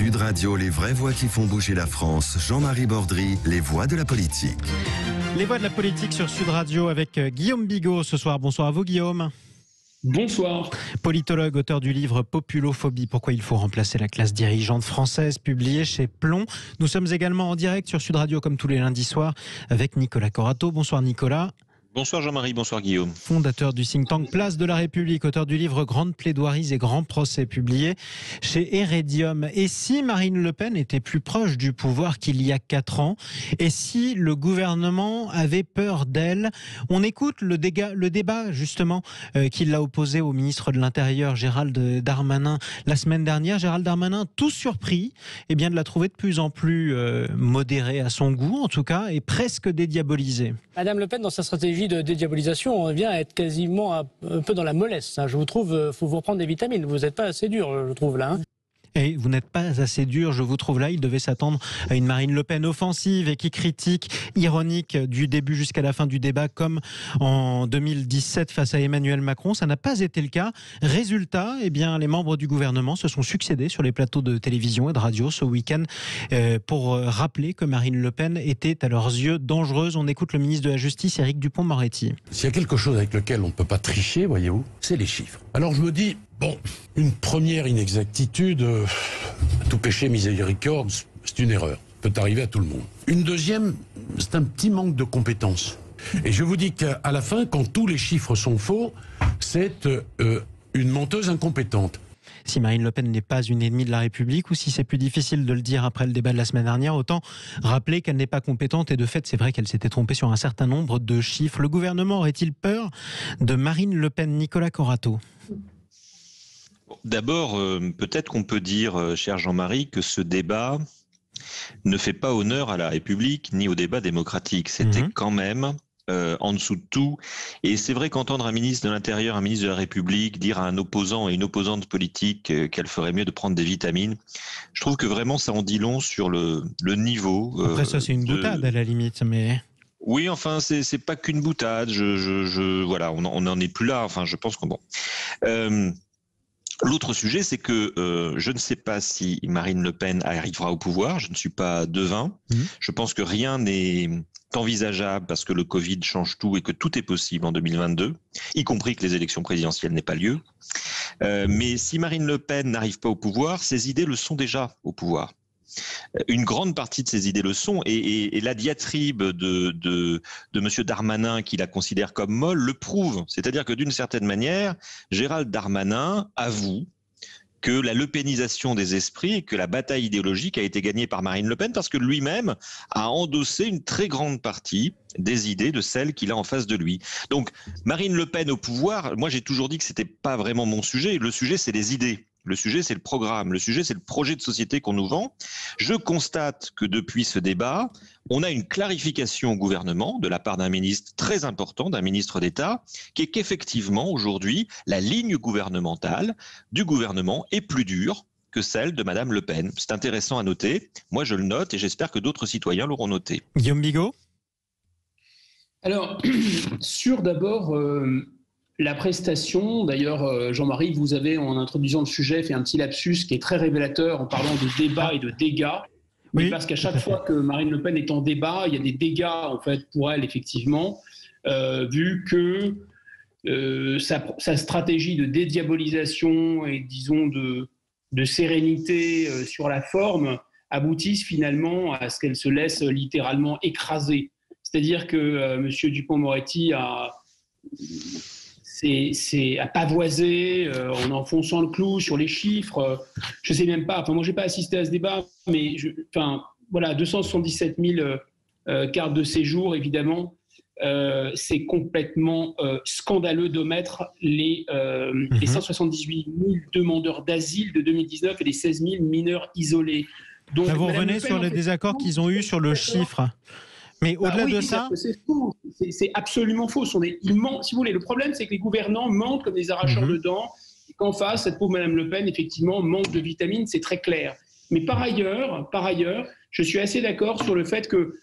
Sud Radio, les vraies voix qui font bouger la France. Jean-Marie Bordry, les voix de la politique. Les voix de la politique sur Sud Radio avec Guillaume Bigot ce soir. Bonsoir à vous Guillaume. Bonsoir. Politologue, auteur du livre Populophobie, pourquoi il faut remplacer la classe dirigeante française, publié chez Plomb. Nous sommes également en direct sur Sud Radio comme tous les lundis soirs avec Nicolas Corato. Bonsoir Nicolas. Bonsoir Jean-Marie, bonsoir Guillaume. Fondateur du think tank Place de la République, auteur du livre Grandes plaidoiries et grands procès, publié chez Heredium. Et si Marine Le Pen était plus proche du pouvoir qu'il y a 4 ans, et si le gouvernement avait peur d'elle? On écoute le débat justement qui l'a opposé au ministre de l'Intérieur Gérald Darmanin la semaine dernière. Gérald Darmanin, tout surpris, de la trouver de plus en plus modérée à son goût en tout cas, et presque dédiabolisée. Madame Le Pen, dans sa stratégie de dédiabolisation, on vient à être quasiment un peu dans la mollesse. Je vous trouve, faut vous reprendre des vitamines. Vous n'êtes pas assez dur, je trouve, là. Et vous n'êtes pas assez dur, je vous trouve là. Il devait s'attendre à une Marine Le Pen offensive et qui critique, ironique du début jusqu'à la fin du débat, comme en 2017 face à Emmanuel Macron. Ça n'a pas été le cas. Résultat, les membres du gouvernement se sont succédés sur les plateaux de télévision et de radio ce week-end pour rappeler que Marine Le Pen était à leurs yeux dangereuse. On écoute le ministre de la Justice, Éric Dupond-Moretti. S'il y a quelque chose avec lequel on ne peut pas tricher, voyez-vous, c'est les chiffres. Alors je me dis, une première inexactitude, tout péché miséricorde, c'est une erreur. Ça peut arriver à tout le monde. Une deuxième, c'est un petit manque de compétence. Et je vous dis qu'à la fin, quand tous les chiffres sont faux, c'est une menteuse incompétente. Si Marine Le Pen n'est pas une ennemie de la République, ou si c'est plus difficile de le dire après le débat de la semaine dernière, autant rappeler qu'elle n'est pas compétente. Et de fait, c'est vrai qu'elle s'était trompée sur un certain nombre de chiffres. Le gouvernement aurait-il peur de Marine Le Pen? Nicolas Corato. D'abord, peut-être qu'on peut dire, cher Jean-Marie, que ce débat ne fait pas honneur à la République ni au débat démocratique. C'était quand même en dessous de tout. Et c'est vrai qu'entendre un ministre de l'Intérieur, un ministre de la République dire à un opposant et une opposante politique qu'elle ferait mieux de prendre des vitamines, je trouve que vraiment ça en dit long sur le niveau. Après ça, c'est une boutade à la limite, mais... Oui, enfin, c'est pas qu'une boutade. Voilà, on n'en est plus là. Enfin, je pense qu'on... L'autre sujet, c'est que je ne sais pas si Marine Le Pen arrivera au pouvoir. Je ne suis pas devin. Je pense que rien n'est envisageable parce que le Covid change tout et que tout est possible en 2022, y compris que les élections présidentielles n'aient pas lieu. Mais si Marine Le Pen n'arrive pas au pouvoir, ses idées le sont déjà au pouvoir. Une grande partie de ces idées le sont, et la diatribe de M. Darmanin, qui la considère comme molle, le prouve. C'est-à-dire que d'une certaine manière, Gérald Darmanin avoue que la lepénisation des esprits et que la bataille idéologique a été gagnée par Marine Le Pen parce que lui-même a endossé une très grande partie des idées de celles qu'il a en face de lui. Donc Marine Le Pen au pouvoir, moi j'ai toujours dit que c'était pas vraiment mon sujet. Le sujet, c'est les idées. Le sujet, c'est le programme. Le sujet, c'est le projet de société qu'on nous vend. Je constate que depuis ce débat, on a une clarification au gouvernement de la part d'un ministre très important, d'un ministre d'État, qui est qu'effectivement, aujourd'hui, la ligne gouvernementale du gouvernement est plus dure que celle de Madame Le Pen. C'est intéressant à noter. Moi, je le note et j'espère que d'autres citoyens l'auront noté. Guillaume Bigot ? Alors, sur d'abord... la prestation, d'ailleurs, Jean-Marie, vous avez, en introduisant le sujet, fait un petit lapsus qui est très révélateur en parlant de débat et de dégâts. Oui, parce qu'à chaque fois que Marine Le Pen est en débat, il y a des dégâts, en fait, pour elle, effectivement, vu que sa stratégie de dédiabolisation et, disons, de sérénité sur la forme aboutissent finalement à ce qu'elle se laisse littéralement écraser. C'est-à-dire que M. Dupond-Moretti a pavoisé en enfonçant le clou sur les chiffres. Je ne sais même pas, moi je n'ai pas assisté à ce débat, mais 277 000 cartes de séjour, évidemment, c'est complètement scandaleux d'omettre les 178 000 demandeurs d'asile de 2019 et les 16 000 mineurs isolés. Donc, vous revenez sur les désaccords qu'ils ont eus sur le chiffre. Mais au-delà de ça, c'est faux. C'est absolument faux. Si vous voulez, le problème, c'est que les gouvernants mentent comme des arracheurs de dents. Et qu'en face, cette pauvre Madame Le Pen, effectivement, manque de vitamines, c'est très clair. Mais par ailleurs, je suis assez d'accord sur le fait que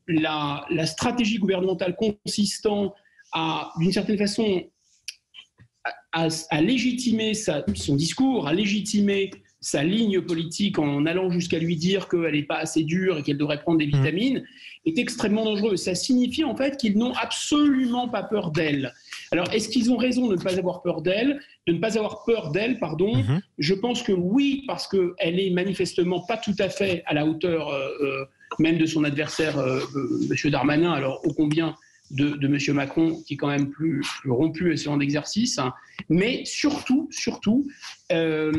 la stratégie gouvernementale consistant à, d'une certaine façon, à légitimer son discours, à légitimer sa ligne politique en allant jusqu'à lui dire qu'elle n'est pas assez dure et qu'elle devrait prendre des vitamines est extrêmement dangereux. Ça signifie en fait qu'ils n'ont absolument pas peur d'elle. Alors, est-ce qu'ils ont raison de ne pas avoir peur d'elle, Je pense que oui, parce qu'elle est manifestement pas tout à fait à la hauteur même de son adversaire, M. Darmanin, alors ô combien de M. Macron, qui est quand même plus rompu à ce genre d'exercice. Hein. Mais surtout, il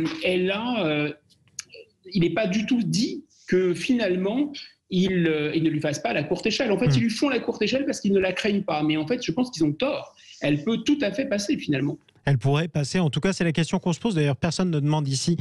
n'est pas du tout dit que finalement, ils ne lui fassent pas à la courte échelle. En fait, ils lui font la courte échelle parce qu'ils ne la craignent pas. Mais en fait, je pense qu'ils ont tort. Elle peut tout à fait passer finalement. Elle pourrait passer. En tout cas, c'est la question qu'on se pose. D'ailleurs, personne ne demande ici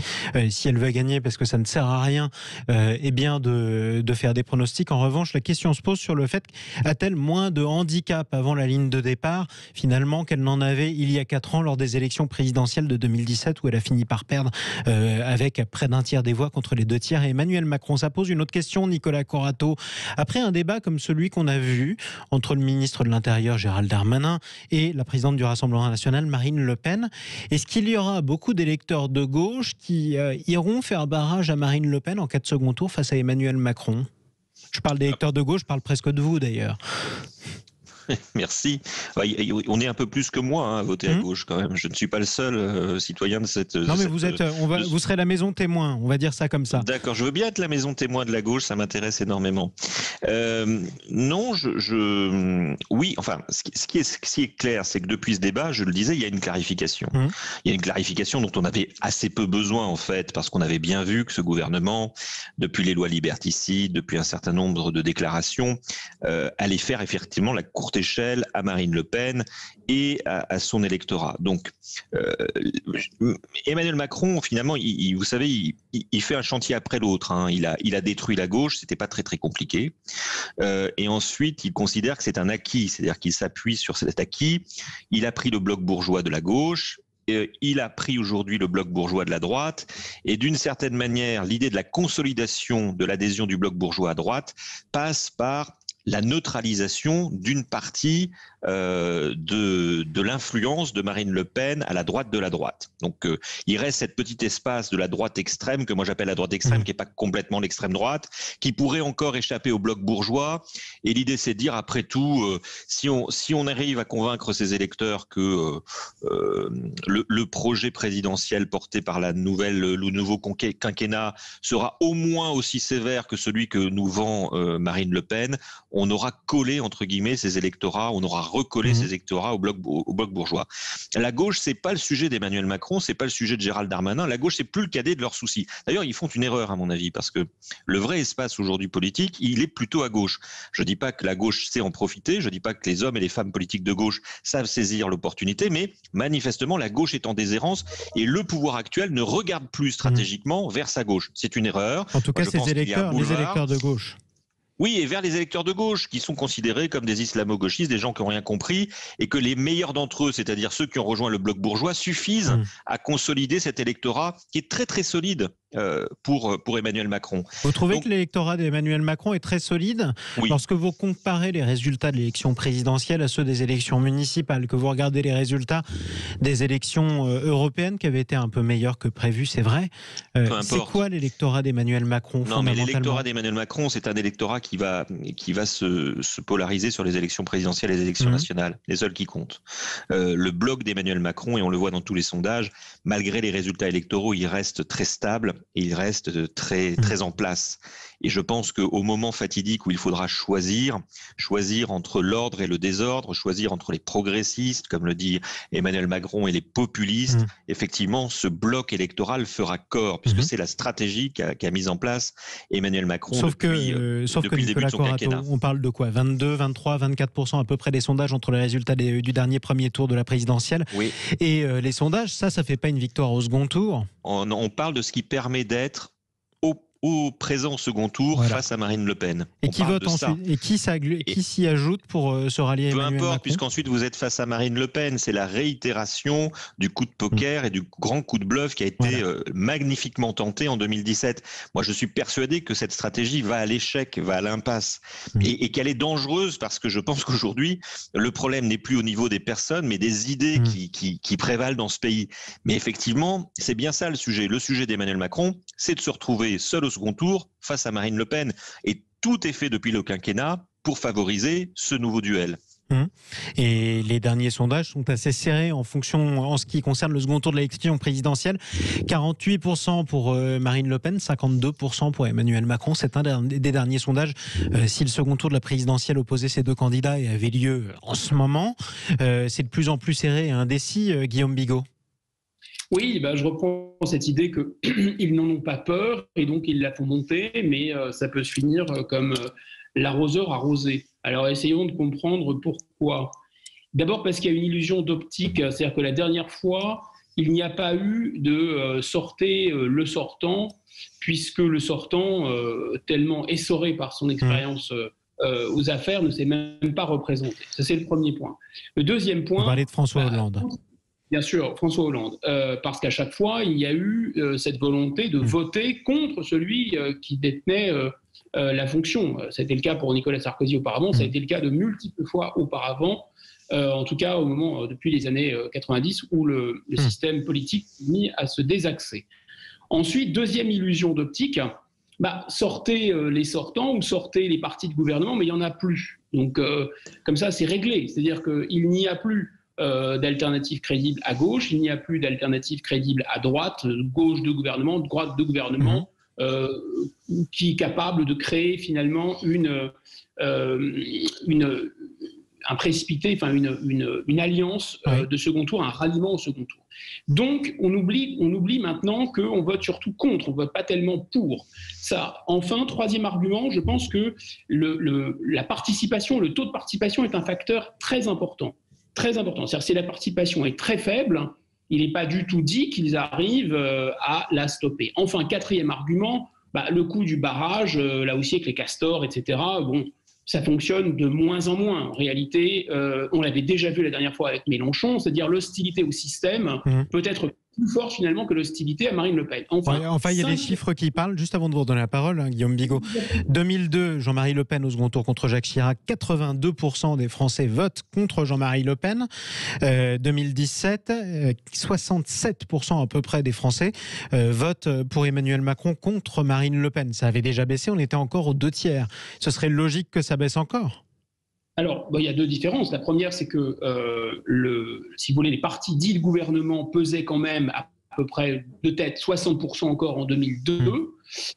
si elle va gagner parce que ça ne sert à rien de faire des pronostics. En revanche, la question se pose sur le fait a-t-elle moins de handicap avant la ligne de départ, finalement, qu'elle n'en avait il y a 4 ans lors des élections présidentielles de 2017 où elle a fini par perdre avec près d'un tiers des voix contre les 2 tiers et Emmanuel Macron. Ça pose une autre question, Nicolas Corato. Après un débat comme celui qu'on a vu entre le ministre de l'Intérieur, Gérald Darmanin, et la présidente du Rassemblement national, Marine Le Pen. Est-ce qu'il y aura beaucoup d'électeurs de gauche qui iront faire barrage à Marine Le Pen en cas de second tour face à Emmanuel Macron ? Je parle d'électeurs de gauche, je parle presque de vous d'ailleurs. Merci. On est un peu plus que moi à voter à gauche quand même. Je ne suis pas le seul citoyen de cette... Non mais vous serez la maison témoin, on va dire ça comme ça. D'accord, je veux bien être la maison témoin de la gauche, ça m'intéresse énormément. Non, oui, enfin, ce qui est clair, c'est que depuis ce débat, je le disais, il y a une clarification. Il y a une clarification dont on avait assez peu besoin en fait, parce qu'on avait bien vu que ce gouvernement, depuis les lois liberticides, depuis un certain nombre de déclarations, allait faire effectivement la courte échelle à Marine Le Pen et à son électorat. Donc, Emmanuel Macron, finalement, vous savez, il fait un chantier après l'autre. Hein. Il a détruit la gauche, c'était pas très très compliqué. Et ensuite, il considère que c'est un acquis, c'est-à-dire qu'il s'appuie sur cet acquis. Il a pris le bloc bourgeois de la gauche. Il a pris aujourd'hui le bloc bourgeois de la droite et d'une certaine manière, l'idée de la consolidation de l'adhésion du bloc bourgeois à droite passe par la neutralisation d'une partie de l'influence de Marine Le Pen à la droite de la droite. Donc il reste cette petite espace de la droite extrême, que moi j'appelle la droite extrême, qui n'est pas complètement l'extrême droite, qui pourrait encore échapper au bloc bourgeois. Et l'idée c'est de dire, après tout, si on arrive à convaincre ces électeurs que le projet présidentiel porté par le nouveau quinquennat sera au moins aussi sévère que celui que nous vend Marine Le Pen, on aura collé, entre guillemets, ces électorats, on aura recollé ces électorats au bloc bourgeois. La gauche, c'est pas le sujet d'Emmanuel Macron, c'est pas le sujet de Gérald Darmanin. La gauche, c'est plus le cadet de leurs soucis. D'ailleurs, ils font une erreur, à mon avis, parce que le vrai espace aujourd'hui politique, il est plutôt à gauche. Je dis pas que la gauche sait en profiter, je dis pas que les hommes et les femmes politiques de gauche savent saisir l'opportunité, mais manifestement, la gauche est en déshérence et le pouvoir actuel ne regarde plus stratégiquement vers sa gauche. C'est une erreur. En tout cas, les électeurs de gauche. Oui, et vers les électeurs de gauche, qui sont considérés comme des islamo-gauchistes, des gens qui n'ont rien compris, et que les meilleurs d'entre eux, c'est-à-dire ceux qui ont rejoint le bloc bourgeois, suffisent à consolider cet électorat qui est très très solide pour Emmanuel Macron. Vous trouvez que l'électorat d'Emmanuel Macron est très solide ? Oui. Lorsque vous comparez les résultats de l'élection présidentielle à ceux des élections municipales, que vous regardez les résultats des élections européennes qui avaient été un peu meilleurs que prévu, c'est vrai. C'est quoi l'électorat d'Emmanuel Macron ? Non, mais l'électorat d'Emmanuel Macron, c'est un électorat qui va se polariser sur les élections présidentielles et les élections nationales, les seules qui comptent. Le bloc d'Emmanuel Macron, et on le voit dans tous les sondages, malgré les résultats électoraux, il reste très stable et il reste très, très en place. Et je pense qu'au moment fatidique où il faudra choisir entre l'ordre et le désordre, choisir entre les progressistes, comme le dit Emmanuel Macron, et les populistes, effectivement, ce bloc électoral fera corps, puisque c'est la stratégie qu'a mise en place Emmanuel Macron depuis le début de son quinquennat. On parle de quoi ? 22, 23, 24% à peu près des sondages entre les résultats du dernier premier tour de la présidentielle. Oui. Et les sondages, ça fait pas une victoire au second tour ? On parle de ce qui permet d'être présent au second tour face à Marine Le Pen. Et qui vote ensuite? Et qui s'y ajoute pour se rallier à Emmanuel Macron? Peu importe, puisqu'ensuite vous êtes face à Marine Le Pen. C'est la réitération du coup de poker et du grand coup de bluff qui a été magnifiquement tenté en 2017. Moi, je suis persuadé que cette stratégie va à l'échec, va à l'impasse, et qu'elle est dangereuse parce que je pense qu'aujourd'hui, le problème n'est plus au niveau des personnes, mais des idées qui prévalent dans ce pays. Mais effectivement, c'est bien ça le sujet. Le sujet d'Emmanuel Macron, c'est de se retrouver seul au second tour face à Marine Le Pen. Et tout est fait depuis le quinquennat pour favoriser ce nouveau duel. Et les derniers sondages sont assez serrés en ce qui concerne le second tour de l'élection présidentielle. 48% pour Marine Le Pen, 52% pour Emmanuel Macron. C'est un des derniers sondages. Si le second tour de la présidentielle opposait ces deux candidats et avait lieu en ce moment, c'est de plus en plus serré et indécis, Guillaume Bigot. Oui, je reprends cette idée qu'ils n'en ont pas peur et donc ils la font monter, mais ça peut se finir comme l'arroseur arrosé. Alors essayons de comprendre pourquoi. D'abord parce qu'il y a une illusion d'optique, c'est-à-dire que la dernière fois, il n'y a pas eu de sortez le sortant, puisque le sortant, tellement essoré par son expérience aux affaires, ne s'est même pas représenté. Ça, c'est le premier point. Le deuxième point... On va parler de François Hollande. Bien sûr, François Hollande, parce qu'à chaque fois, il y a eu cette volonté de voter contre celui qui détenait la fonction. Ça a été le cas pour Nicolas Sarkozy auparavant, ça a été le cas de multiples fois auparavant, en tout cas depuis les années 90, où le système politique est mis à se désaxer. Ensuite, deuxième illusion d'optique, sortez les sortants ou sortez les partis de gouvernement, mais il n'y en a plus. Donc, comme ça, c'est réglé. C'est-à-dire qu'il n'y a plus d'alternative crédible à gauche, il n'y a plus d'alternative crédible à droite, gauche de gouvernement, droite de gouvernement, qui est capable de créer finalement un précipité, une alliance de second tour, un ralliement au second tour. Donc on oublie maintenant qu'on vote surtout contre, on ne vote pas tellement pour. Ça. Enfin, troisième argument, je pense que la participation, le taux de participation est un facteur très important. Très important. C'est-à-dire si la participation est très faible, il n'est pas du tout dit qu'ils arrivent à la stopper. Enfin, quatrième argument, le coup du barrage, là aussi avec les castors, etc., ça fonctionne de moins en moins. En réalité, on l'avait déjà vu la dernière fois avec Mélenchon, c'est-à-dire l'hostilité au système peut être plus forte finalement que l'hostilité à Marine Le Pen. Enfin, il y a des chiffres qui parlent. Juste avant de vous redonner la parole, Guillaume Bigot. 2002, Jean-Marie Le Pen au second tour contre Jacques Chirac. 82% des Français votent contre Jean-Marie Le Pen. 2017, 67% à peu près des Français votent pour Emmanuel Macron contre Marine Le Pen. Ça avait déjà baissé, on était encore aux 2/3. Ce serait logique que ça baisse encore ? Alors, il y a deux différences. La première, c'est que, si vous voulez, les partis dits de gouvernement pesaient quand même à peu près de tête 60% encore en 2002.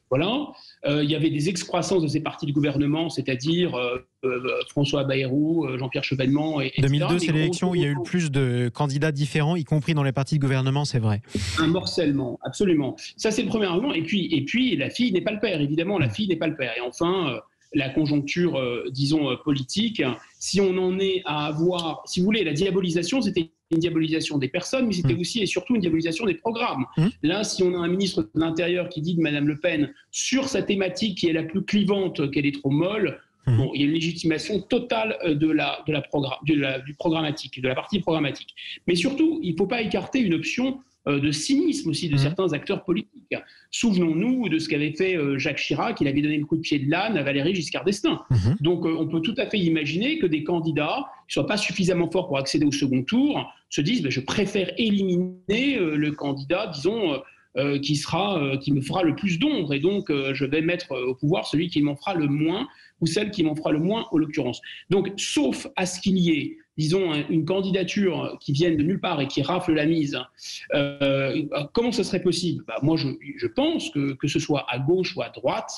Voilà. Il y avait des excroissances de ces partis de gouvernement, c'est-à-dire François Bayrou, Jean-Pierre Chevènement, etc. 2002, c'est l'élection où il y a eu le plus de candidats différents, y compris dans les partis de gouvernement, c'est vrai. Un morcellement, absolument. Ça, c'est le premier argument. Et puis, la fille n'est pas le père, évidemment, la fille n'est pas le père. Et enfin... la conjoncture, politique, si on en est à avoir, si vous voulez, la diabolisation, c'était une diabolisation des personnes, mais c'était aussi et surtout une diabolisation des programmes. Là, si on a un ministre de l'Intérieur qui dit de Mme Le Pen, sur sa thématique qui est la plus clivante, qu'elle est trop molle, il y a une légitimation totale du programmatique, de la partie programmatique. Mais surtout, il ne faut pas écarter une option de cynisme aussi de certains acteurs politiques. Souvenons-nous de ce qu'avait fait Jacques Chirac, il avait donné le coup de pied de l'âne à Valéry Giscard d'Estaing. Donc on peut tout à fait imaginer que des candidats qui ne soient pas suffisamment forts pour accéder au second tour se disent je préfère éliminer le candidat, disons, qui me fera le plus d'ombre, et donc je vais mettre au pouvoir celui qui m'en fera le moins, ou celle qui m'en fera le moins en l'occurrence. Donc sauf à ce qu'il y ait, disons, une candidature qui vienne de nulle part et qui rafle la mise, comment ce serait possible ? Moi, je pense que ce soit à gauche ou à droite,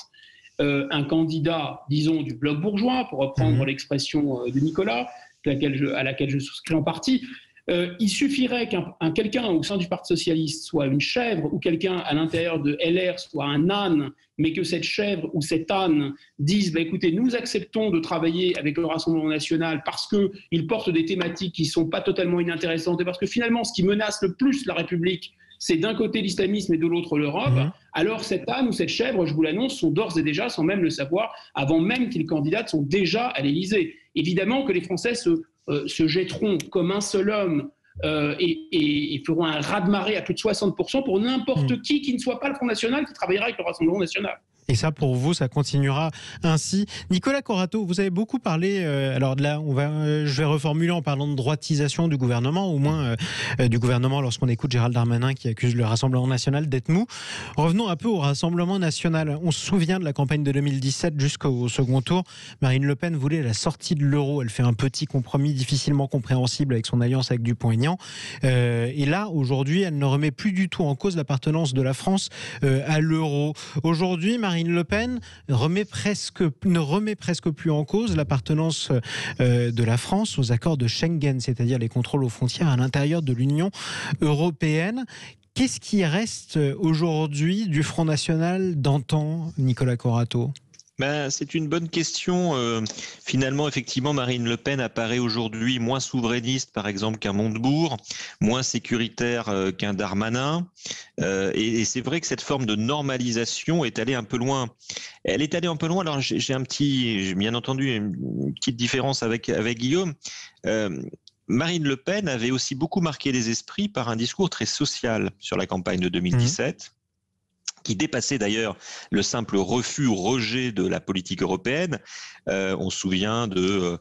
un candidat, disons, du bloc bourgeois, pour reprendre l'expression de Nicolas, à laquelle je souscris en partie, il suffirait qu'un quelqu'un au sein du Parti socialiste soit une chèvre ou quelqu'un à l'intérieur de LR soit un âne, mais que cette chèvre ou cet âne dise écoutez, nous acceptons de travailler avec le Rassemblement national parce qu'ils portent des thématiques qui ne sont pas totalement inintéressantes et parce que finalement, ce qui menace le plus la République, c'est d'un côté l'islamisme et de l'autre l'Europe, alors cette âne ou cette chèvre, je vous l'annonce, sont d'ores et déjà, sans même le savoir, avant même qu'ils candidatent, sont déjà à l'Élysée. Évidemment que les Français se jetteront comme un seul homme et feront un raz-de-marée à plus de 60% pour n'importe qui ne soit pas le Front National, qui travaillera avec le Rassemblement National. Et ça, pour vous, ça continuera ainsi. Nicolas Corato, vous avez beaucoup parlé, alors là, je vais reformuler en parlant de droitisation du gouvernement, au moins du gouvernement lorsqu'on écoute Gérald Darmanin qui accuse le Rassemblement National d'être mou. Revenons un peu au Rassemblement National. On se souvient de la campagne de 2017 jusqu'au second tour. Marine Le Pen voulait la sortie de l'euro. Elle fait un petit compromis difficilement compréhensible avec son alliance avec Dupont-Aignan. Et là, aujourd'hui, elle ne remet plus du tout en cause l'appartenance de la France à l'euro. Aujourd'hui, Marine Le Pen ne remet presque plus en cause l'appartenance de la France aux accords de Schengen, c'est-à-dire les contrôles aux frontières à l'intérieur de l'Union européenne. Qu'est-ce qui reste aujourd'hui du Front National d'antan, Nicolas Corato ? C'est une bonne question. Finalement, effectivement, Marine Le Pen apparaît aujourd'hui moins souverainiste, par exemple, qu'un Montebourg, moins sécuritaire qu'un Darmanin. Et c'est vrai que cette forme de normalisation est allée un peu loin. Elle est allée un peu loin. Alors, j'ai bien entendu, une petite différence avec Guillaume. Marine Le Pen avait aussi beaucoup marqué les esprits par un discours très social sur la campagne de 2017. Qui dépassait d'ailleurs le simple refus ou rejet de la politique européenne. On se souvient de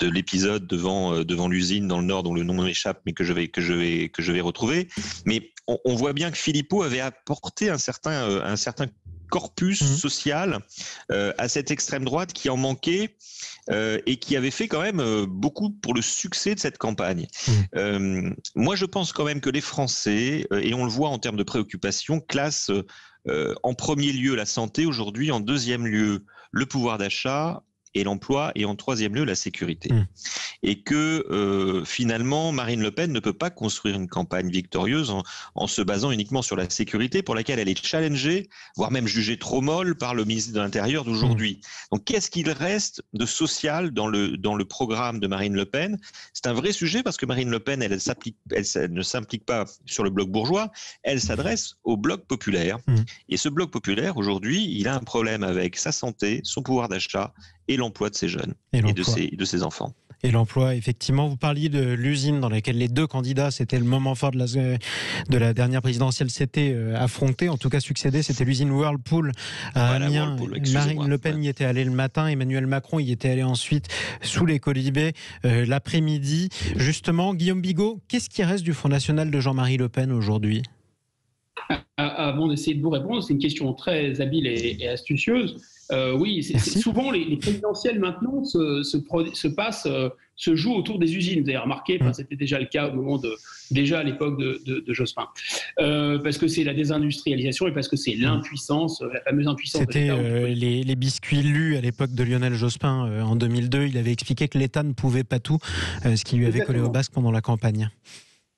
l'épisode devant l'usine dans le Nord dont le nom m'échappe, mais que je vais retrouver. Mais on voit bien que Philippot avait apporté un certain corpus social à cette extrême droite qui en manquait et qui avait fait quand même beaucoup pour le succès de cette campagne. Moi, je pense quand même que les Français, et on le voit en termes de préoccupation, classent en premier lieu la santé aujourd'hui, en deuxième lieu le pouvoir d'achat et l'emploi, et en troisième lieu la sécurité. Et que finalement Marine Le Pen ne peut pas construire une campagne victorieuse en se basant uniquement sur la sécurité, pour laquelle elle est challengée, voire même jugée trop molle par le ministre de l'Intérieur d'aujourd'hui. Donc qu'est-ce qu'il reste de social dans le programme de Marine Le Pen? C'est un vrai sujet, parce que Marine Le Pen, elle ne s'implique pas sur le bloc bourgeois, elle s'adresse au bloc populaire. Et ce bloc populaire, aujourd'hui, il a un problème avec sa santé, son pouvoir d'achat et l'emploi de ses jeunes et de ses enfants. Et l'emploi, effectivement, vous parliez de l'usine dans laquelle les deux candidats, c'était le moment fort de la dernière présidentielle, s'étaient affrontés, en tout cas succédés, c'était l'usine Whirlpool à Amiens. Marine Le Pen y était allée le matin, Emmanuel Macron y était allé ensuite sous les colibés l'après-midi. Justement, Guillaume Bigot, qu'est-ce qui reste du Front National de Jean-Marie Le Pen aujourd'hui ? Avant d'essayer de vous répondre, c'est une question très habile et astucieuse. Oui, souvent les présidentielles maintenant se jouent autour des usines. Vous avez remarqué, c'était déjà le cas déjà à l'époque de Jospin, parce que c'est la désindustrialisation et parce que c'est l'impuissance, la fameuse impuissance. C'était les biscuits lus à l'époque de Lionel Jospin en 2002. Il avait expliqué que l'État ne pouvait pas tout, ce qui lui avait collé au basque pendant la campagne.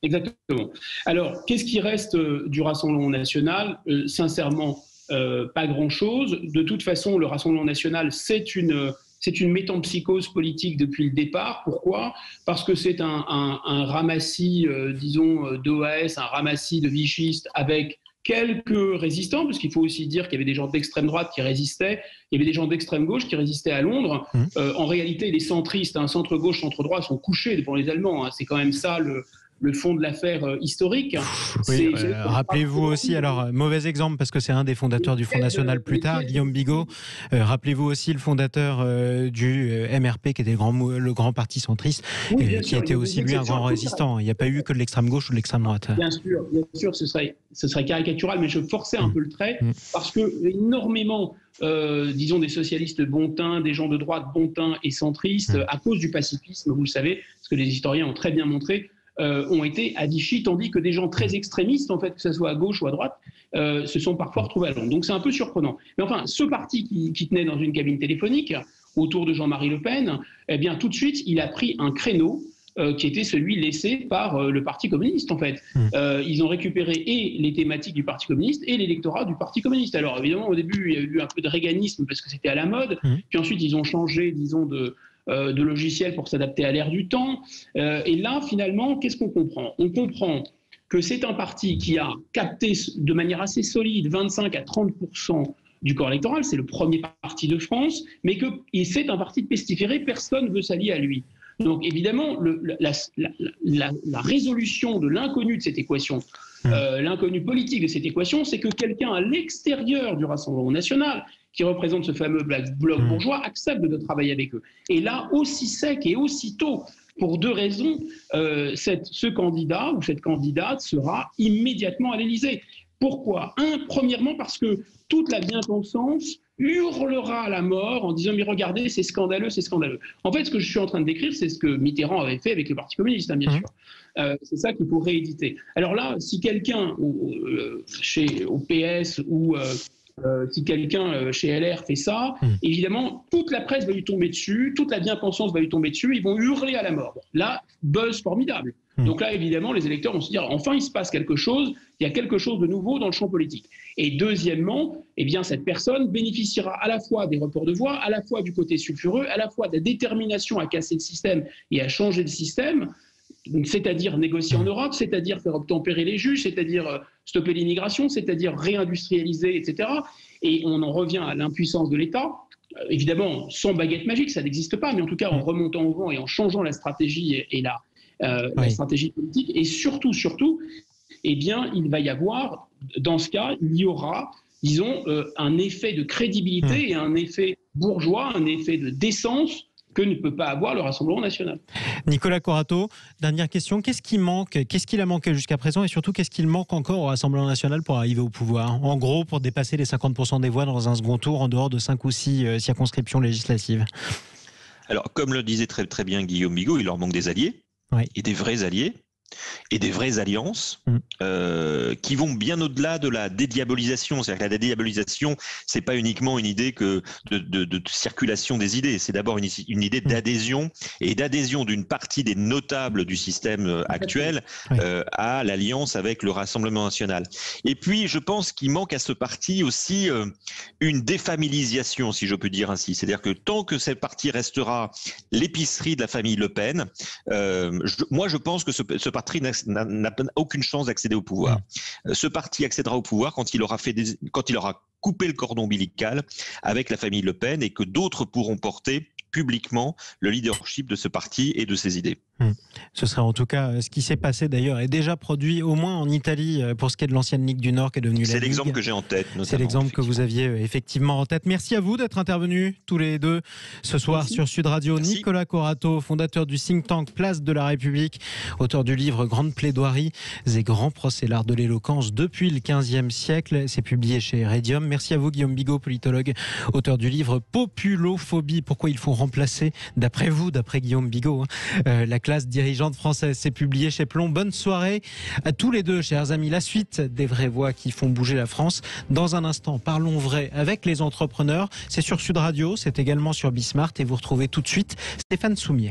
Exactement. Alors, qu'est-ce qui reste du Rassemblement national ? Sincèrement, pas grand-chose. De toute façon, le Rassemblement national, c'est une métempsychose politique depuis le départ. Pourquoi ? Parce que c'est un ramassis, disons, d'OAS, un ramassis de vichistes avec quelques résistants, parce qu'il faut aussi dire qu'il y avait des gens d'extrême droite qui résistaient, il y avait des gens d'extrême gauche qui résistaient à Londres. En réalité, les centristes, centre-gauche, centre-droit, sont couchés devant les Allemands. C'est quand même ça le fond de l'affaire historique. Oui, rappelez-vous aussi, alors mauvais exemple parce que c'est un des fondateurs du Front National plus tard, Guillaume Bigot, rappelez-vous aussi le fondateur du MRP qui était le grand parti centriste, qui était aussi lui un grand résistant. Il n'y a pas eu que de l'extrême gauche ou de l'extrême droite. Bien sûr, ce serait caricatural, mais je forçais un peu le trait parce que énormément disons des socialistes bontins, des gens de droite bontins et centristes, à cause du pacifisme, vous le savez, ce que les historiens ont très bien montré, ont été à Vichy, tandis que des gens très extrémistes, en fait, que ce soit à gauche ou à droite, se sont parfois retrouvés à Londres. Donc c'est un peu surprenant. Mais enfin, ce parti qui tenait dans une cabine téléphonique autour de Jean-Marie Le Pen, eh bien tout de suite, il a pris un créneau qui était celui laissé par le Parti communiste, en fait. Ils ont récupéré et les thématiques du Parti communiste et l'électorat du Parti communiste. Alors évidemment, au début, il y a eu un peu de réganisme parce que c'était à la mode. Puis ensuite, ils ont changé, disons, de logiciels pour s'adapter à l'ère du temps. Et là, finalement, qu'est-ce qu'on comprend? On comprend que c'est un parti qui a capté de manière assez solide 25 à 30% du corps électoral, c'est le premier parti de France, mais que c'est un parti de pestiféré, personne ne veut s'allier à lui. Donc évidemment, la résolution de l'inconnu de cette équation, l'inconnu politique de cette équation, c'est que quelqu'un à l'extérieur du Rassemblement national, qui représente ce fameux bloc bourgeois, accepte de travailler avec eux. Et là, aussi sec et aussi tôt, pour deux raisons, ce candidat ou cette candidate sera immédiatement à l'Élysée. Pourquoi? Premièrement, parce que toute la bien-pensance hurlera à la mort en disant « mais regardez, c'est scandaleux, c'est scandaleux ». En fait, ce que je suis en train de décrire, c'est ce que Mitterrand avait fait avec le Parti communiste, hein, bien sûr. C'est ça qu'il faut rééditer. Alors là, si quelqu'un au PS ou si quelqu'un chez LR fait ça, évidemment, toute la presse va lui tomber dessus, toute la bien-pensance va lui tomber dessus, ils vont hurler à la mort. Là, buzz formidable. Donc là, évidemment, les électeurs vont se dire, enfin, il se passe quelque chose, il y a quelque chose de nouveau dans le champ politique. Et deuxièmement, eh bien, cette personne bénéficiera à la fois des reports de voix, à la fois du côté sulfureux, à la fois de la détermination à casser le système et à changer le système, c'est-à-dire négocier en Europe, c'est-à-dire faire obtempérer les juges, c'est-à-dire stopper l'immigration, c'est-à-dire réindustrialiser, etc. Et on en revient à l'impuissance de l'État. Évidemment, sans baguette magique, ça n'existe pas, mais en tout cas, en remontant au vent et en changeant la stratégie et la stratégie politique. Et surtout, eh bien, il va y avoir, dans ce cas, il y aura, disons, un effet de crédibilité et un effet bourgeois, un effet de décence que ne peut pas avoir le Rassemblement national. Nicolas Corato, dernière question. Qu'est-ce qui manque? Qu'est-ce qu'il a manqué jusqu'à présent? Et surtout, qu'est-ce qu'il manque encore au Rassemblement national pour arriver au pouvoir? En gros, pour dépasser les 50% des voix dans un second tour en dehors de 5 ou 6 circonscriptions législatives. Alors, comme le disait très, très bien Guillaume Bigot, il leur manque des alliés, et des vrais alliés, et des vraies alliances qui vont bien au-delà de la dédiabolisation. C'est-à-dire que la dédiabolisation, c'est pas uniquement une idée de circulation des idées, c'est d'abord une idée d'adhésion, et d'adhésion d'une partie des notables du système actuel à l'alliance avec le Rassemblement national. Et puis, je pense qu'il manque à ce parti aussi une défamilisation, si je peux dire ainsi. C'est-à-dire que tant que ce parti restera l'épicerie de la famille Le Pen, moi je pense que ce parti n'a aucune chance d'accéder au pouvoir. Ce parti accédera au pouvoir quand il aura coupé le cordon ombilical avec la famille Le Pen et que d'autres pourront porter publiquement le leadership de ce parti et de ses idées. Ce serait en tout cas ce qui s'est passé d'ailleurs et déjà produit au moins en Italie pour ce qui est de l'ancienne Ligue du Nord qui est devenue la Ligue. C'est l'exemple que j'ai en tête. C'est l'exemple que vous aviez effectivement en tête. Merci à vous d'être intervenus tous les deux ce soir sur Sud Radio. Merci. Nicolas Corato, fondateur du think tank Place de la République, auteur du livre Grandes plaidoiries et grands procès, l'art de l'éloquence depuis le XVe siècle. C'est publié chez Heredium. Merci à vous Guillaume Bigot, politologue, auteur du livre Populophobie. Pourquoi il faut remplacer, d'après vous, d'après Guillaume Bigot, la classe dirigeante française. C'est publié chez Plomb. Bonne soirée à tous les deux, chers amis. La suite des vraies voix qui font bouger la France. Dans un instant, parlons vrai avec les entrepreneurs. C'est sur Sud Radio, c'est également sur Bismart et vous retrouvez tout de suite Stéphane Soumier.